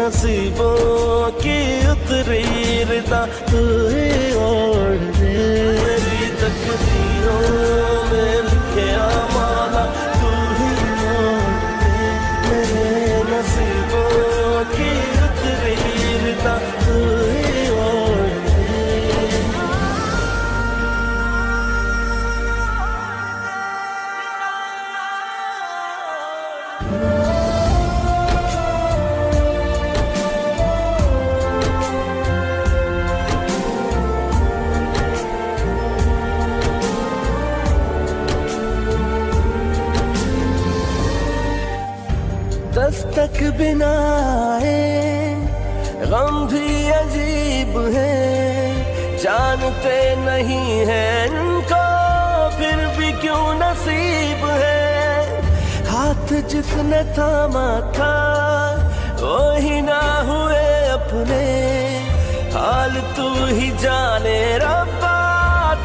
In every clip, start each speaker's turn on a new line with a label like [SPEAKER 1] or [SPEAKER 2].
[SPEAKER 1] नसीबों की उतरी रिदा तू ही ओढ़ दे। मेरी तकदीरों में लिखे माला तू ही मोड़ दे। मेरे नसीबों की उतरी रिदा तू ही ओढ़ दे। दस्तक बिना आए गम भी अजीब है, जानते नहीं है इनको फिर भी क्यों नसीब है। हाथ जिसने थामा था वो ही ना हुए अपने, हाल तू ही जाने रब्बा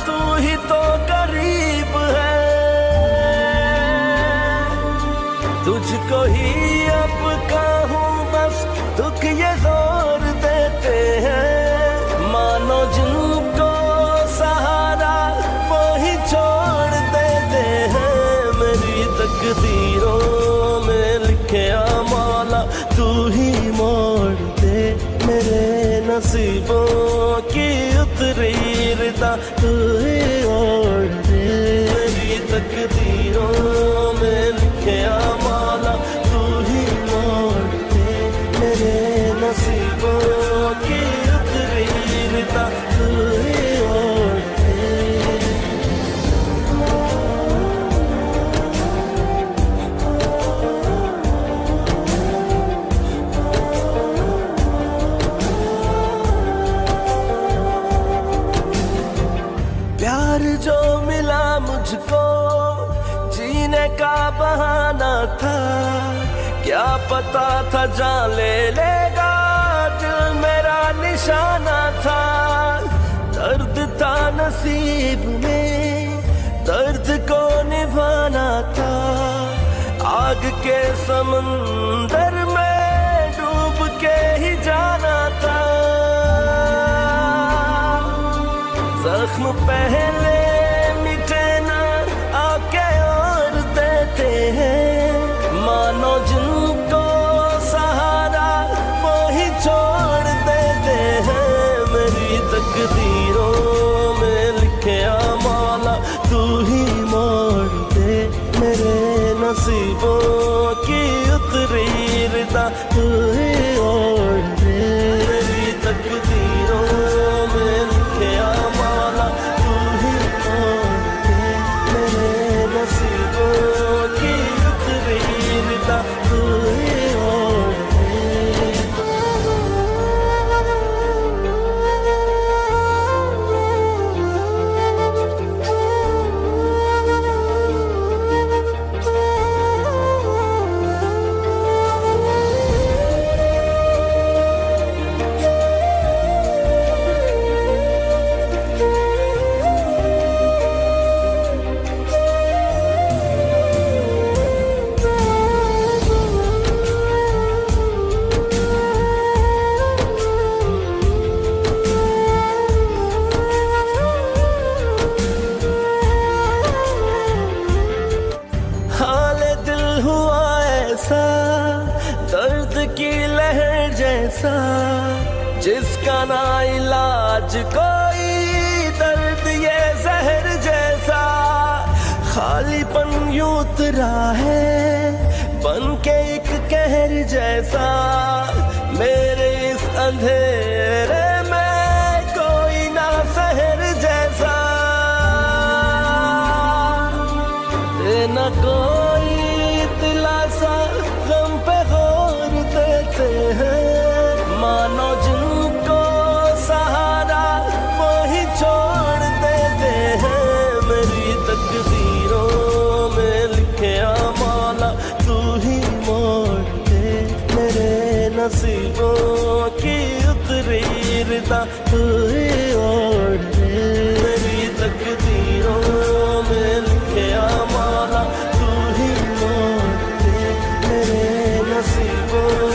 [SPEAKER 1] तू ही तो करीब है। तुझको ही अब कहूँ बस दुख ये जोर देते हैं, मानो जिनको सहारा वो ही छोड़ देते हैं। मेरी तकदीरों में लिखे माला तू ही मोड़ दे। मेरे नसीबों की उतरी रिदा तू ही ओढ़ दे। मेरी तकदीरों में लिखे माला तू ही मोड़ दे। मेरे नसीबों की उतरी रिदा तू ही ओढ़ दे। प्यार जो मिला मुझको जीने का बहाना था, क्या पता था जान ले लेगा दिल मेरा निशाना था। दर्द था नसीब में दर्द को निभाना था, आग के समंदर में डूब के ही जाना था। जख्म पहले मिटे ना आके और देते हैं, मानो जिनको सहारा वो ही छोड़ देते हैं। मेरी तकदीरों में लिखे माला तू ही मोड़ दे। मेरे नसीबों की उतरी रिदा तू ही ओढ़ दे। मेरी तकदीरों में लिखे माला तू ही मोड़ दे। मेरे नसीबों की उतरी रिदा तू ही ओढ़ दे। दर्द की लहर जैसा जिसका ना इलाज कोई, दर्द ये जहर जैसा खालीपन यूं उतरा है बन के एक कहर जैसा। मेरे इस अंधेरे में कोई ना शहर जैसा, न कोई दिलासा गम पे गौर देते हैं, मानो जिनको सहारा वो ही छोड़ देते हैं। मेरी तकदीरों में लिखे माला तू ही मोड़ दे। मेरे नसीबों की उतरी रिदा तू ही ओढ़ दे। मेरी तकदीरों में लिखे माला तू ही मोड़ दे। मेरे नसीबों